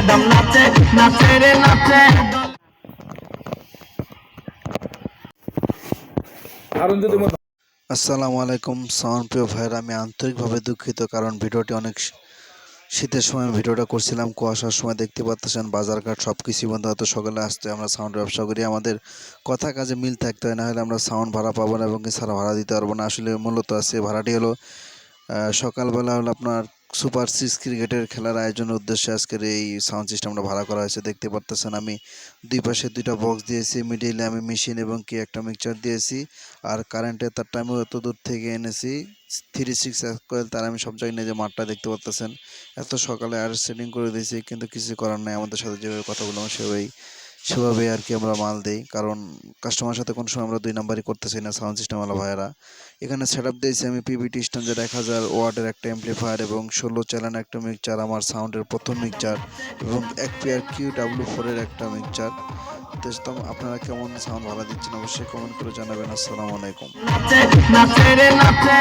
একদম নাচে নাচে রে নাচে। আসসালামু আলাইকুম সাউন্ড প্রিয় ভাইয়েরা, আমি আন্তরিকভাবে দুঃখিত কারণ ভিডিওটি অনেক শীতের সময় ভিডিওটা করছিলাম, কুয়াশার সময় দেখতে পাচ্ছেন বাজারঘাট সব কিছুই বন্ধ। হয়তো সকালে আসতে আমরা সাউন্ড ব্যবসা করি, আমাদের কথা কাজে মিল থাকতে হয়, না হলে আমরা সাউন্ড ভাড়া পাবো না এবং এছাড়া ভাড়া দিতে পারবো না। আসলে মূলত আছে ভাড়াটি হলো সকালবেলা হলো আপনার সুপার সিক্স ক্রিকেটের খেলার আয়োজনের উদ্দেশ্যে আজকের এই সাউন্ড সিস্টেমটা ভাড়া করা হয়েছে। দেখতে পারতেছেন আমি দুই পাশে দুইটা বক্স দিয়েছি, মিডিলে আমি মেশিন এবং কি একটা মিক্সচার দিয়েছি, আর কারেন্টের তারটা আমি এত দূর থেকে এনেছি 3-6 কয়েল তার। আমি সব জায়গায় নিয়ে যে মাঠটা দেখতে পাচ্তেছেন এত সকালে আর সেটিং করে দিয়েছি, কিন্তু কিছু করার নাই। আমাদের সাথে যেভাবে কথা বললাম সেভাবে আর কি আমরা মাল দেই, কারণ কাস্টমারের সাথে কোনো সময় আমরা দুই নাম্বারই করতেছি না সাউন্ড সিস্টেমওয়ালা ভাইয়েরা। এখানে সেট আপ দিয়েছি আমি পিভিটি স্ট্যান্ডার্ড 1000 ওয়াটের একটা অ্যাম্পলিফায়ার এবং 16 চ্যানেল একটা মিক্সচার, আমার সাউন্ডের প্রথম মিক্সচার, এবং এক পেয়ার QW4 এর একটা মিক্সচার। তো আপনারা কেমন সাউন্ড ভাড়া দিচ্ছেন অবশ্যই কমেন্ট করে জানাবেন। আসসালামু আলাইকুম। নাচে নাচে রে নাচে।